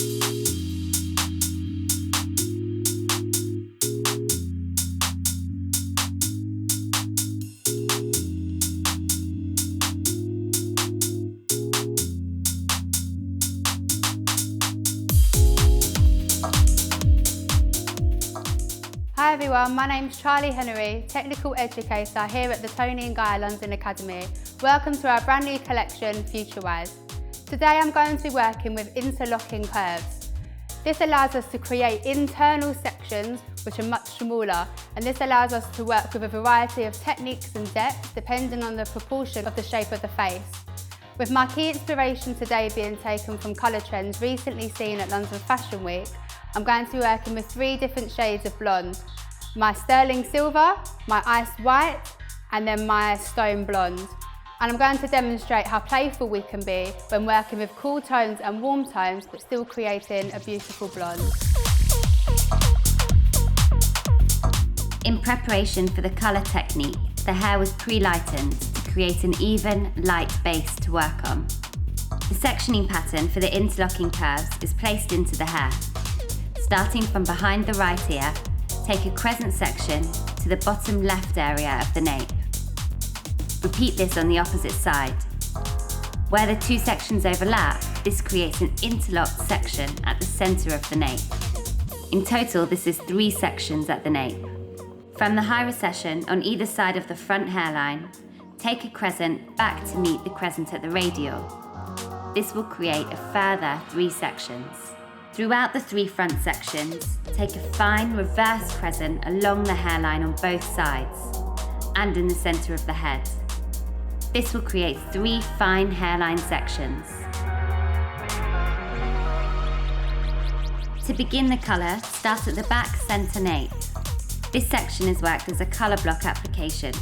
Hi everyone, my name's Charlie Henry, Technical Educator here at the Tony and Guy London Academy. Welcome to our brand new collection, Futurewise. Today I'm going to be working with interlocking curves. This allows us to create internal sections which are much smaller, and this allows us to work with a variety of techniques and depths depending on the proportion of the shape of the face. With my key inspiration today being taken from colour trends recently seen at London Fashion Week, I'm going to be working with 3 different shades of blonde. My sterling silver, my ice white, and then my stone blonde. And I'm going to demonstrate how playful we can be when working with cool tones and warm tones, but still creating a beautiful blonde. In preparation for the colour technique, the hair was pre-lightened to create an even, light base to work on. The sectioning pattern for the interlocking curves is placed into the hair. Starting from behind the right ear, take a crescent section to the bottom left area of the nape. Repeat this on the opposite side. Where the 2 sections overlap, this creates an interlocked section at the centre of the nape. In total, this is 3 sections at the nape. From the high recession on either side of the front hairline, take a crescent back to meet the crescent at the radial. This will create a further 3 sections. Throughout the 3 front sections, take a fine reverse crescent along the hairline on both sides and in the centre of the head. This will create 3 fine hairline sections. To begin the colour, start at the back centre nape. This section is worked as a colour block application.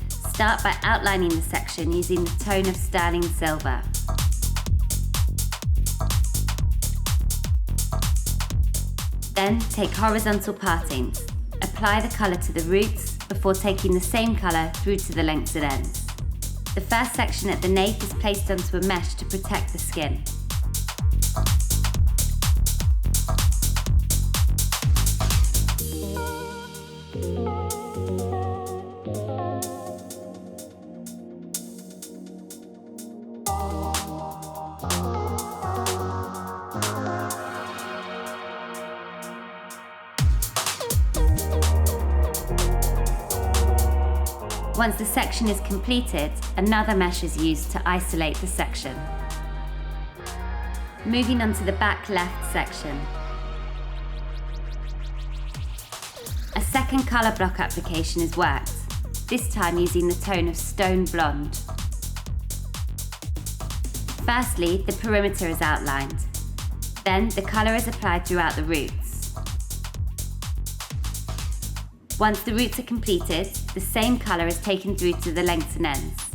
Start by outlining the section using the tone of sterling silver. Then take horizontal partings. Apply the colour to the roots before taking the same colour through to the lengths and ends. The first section at the nape is placed onto a mesh to protect the skin. Once the section is completed, another mesh is used to isolate the section. Moving on to the back left section. A second colour block application is worked, this time using the tone of stone blonde. Firstly, the perimeter is outlined. Then the colour is applied throughout the roots. Once the roots are completed, the same colour is taken through to the lengths and ends.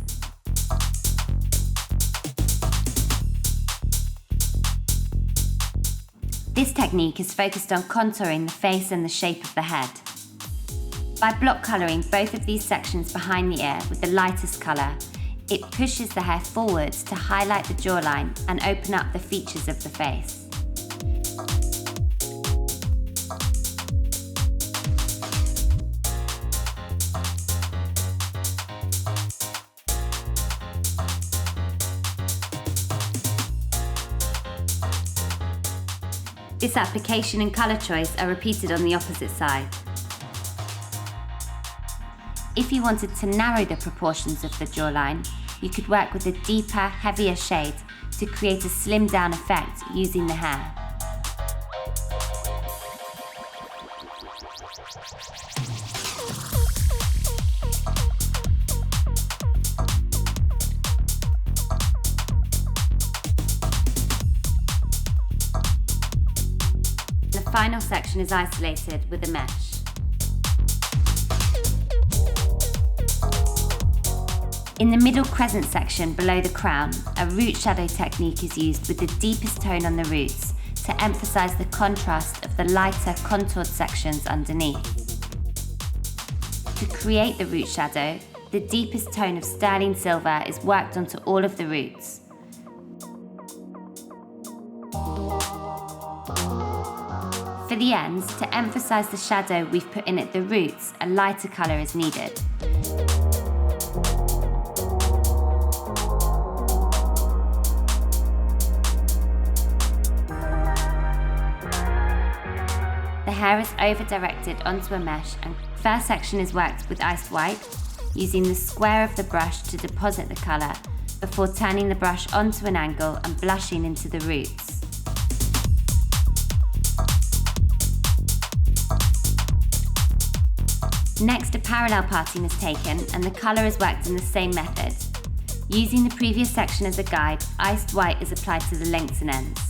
This technique is focused on contouring the face and the shape of the head. By block colouring both of these sections behind the ear with the lightest colour, it pushes the hair forwards to highlight the jawline and open up the features of the face. This application and colour choice are repeated on the opposite side. If you wanted to narrow the proportions of the jawline, you could work with a deeper, heavier shade to create a slimmed down effect using the hair. The final section is isolated with a mesh. In the middle crescent section below the crown, a root shadow technique is used with the deepest tone on the roots to emphasize the contrast of the lighter contoured sections underneath. To create the root shadow, the deepest tone of sterling silver is worked onto all of the roots. For the ends, to emphasise the shadow we've put in at the roots, a lighter colour is needed. The hair is over-directed onto a mesh, and first section is worked with iced white, using the square of the brush to deposit the colour, before turning the brush onto an angle and blushing into the roots. Next, a parallel parting is taken and the colour is worked in the same method. Using the previous section as a guide, iced white is applied to the lengths and ends.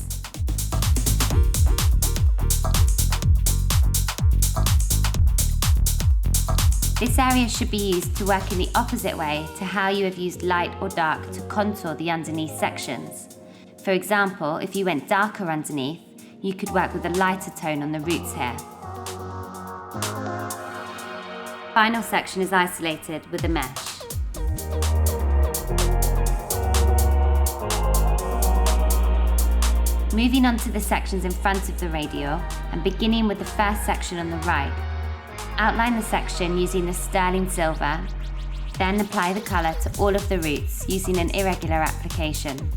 This area should be used to work in the opposite way to how you have used light or dark to contour the underneath sections. For example, if you went darker underneath, you could work with a lighter tone on the roots here. Final section is isolated with a mesh. Moving on to the sections in front of the radial and beginning with the first section on the right. Outline the section using the sterling silver, then apply the colour to all of the roots using an irregular application.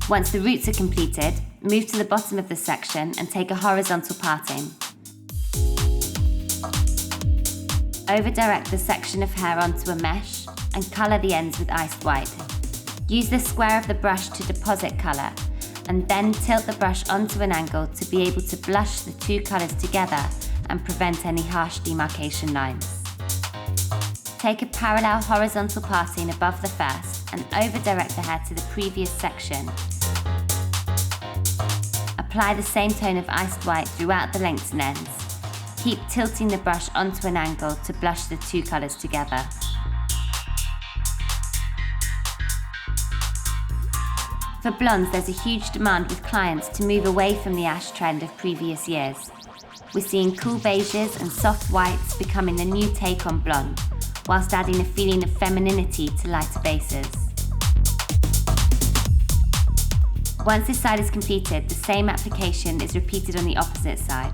Once the roots are completed, move to the bottom of the section and take a horizontal parting. Over-direct the section of hair onto a mesh and colour the ends with iced white. Use the square of the brush to deposit colour and then tilt the brush onto an angle to be able to blush the two colours together and prevent any harsh demarcation lines. Take a parallel horizontal parting above the first and over-direct the hair to the previous section. Apply the same tone of iced white throughout the lengths and ends. Keep tilting the brush onto an angle to blush the two colours together. For blondes, there's a huge demand with clients to move away from the ash trend of previous years. We're seeing cool beiges and soft whites becoming the new take on blonde, whilst adding a feeling of femininity to lighter bases. Once this side is completed, the same application is repeated on the opposite side.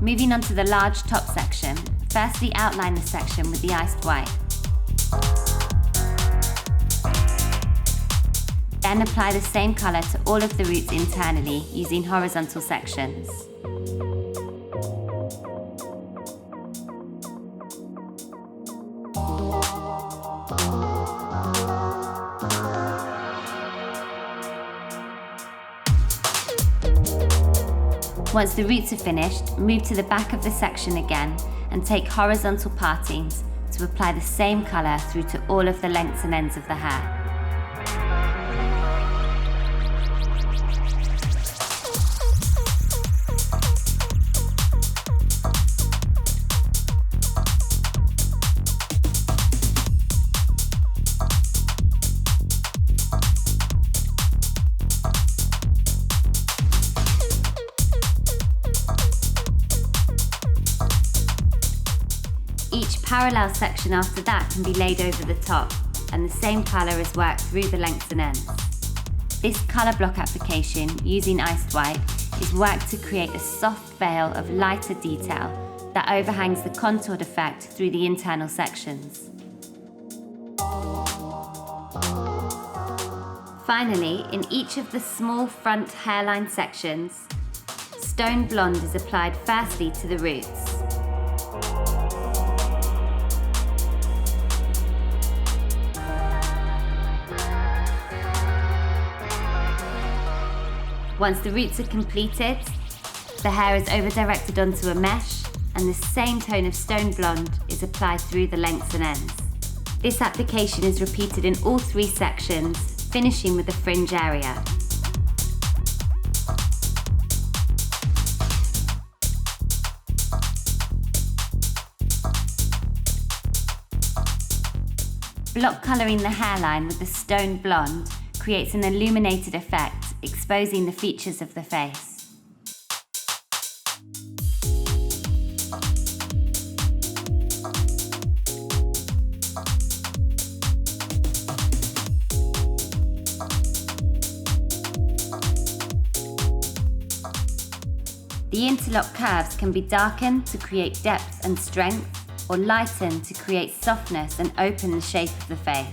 Moving on to the large top section, firstly outline the section with the iced white. Then apply the same colour to all of the roots internally using horizontal sections. Once the roots are finished, move to the back of the section again and take horizontal partings to apply the same colour through to all of the lengths and ends of the hair. Each parallel section after that can be laid over the top, and the same colour is worked through the lengths and ends. This colour block application, using iced white, is worked to create a soft veil of lighter detail that overhangs the contoured effect through the internal sections. Finally, in each of the small front hairline sections, stone blonde is applied firstly to the roots. Once the roots are completed, the hair is over-directed onto a mesh and the same tone of stone blonde is applied through the lengths and ends. This application is repeated in all three sections, finishing with the fringe area. Block colouring the hairline with the stone blonde creates an illuminated effect, exposing the features of the face. The interlock curves can be darkened to create depth and strength, or lightened to create softness and open the shape of the face.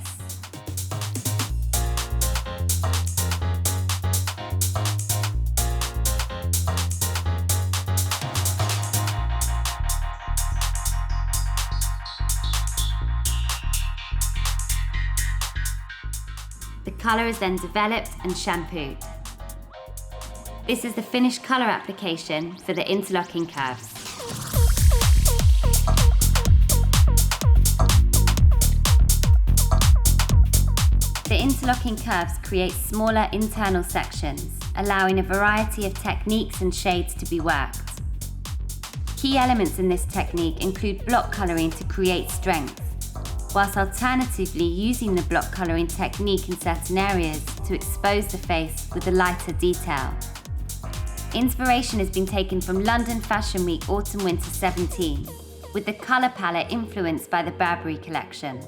The colour is then developed and shampooed. This is the finished colour application for the interlocking curves. The interlocking curves create smaller internal sections, allowing a variety of techniques and shades to be worked. Key elements in this technique include block colouring to create strength, whilst alternatively using the block colouring technique in certain areas to expose the face with a lighter detail. Inspiration has been taken from London Fashion Week Autumn Winter 17, with the colour palette influenced by the Burberry collection.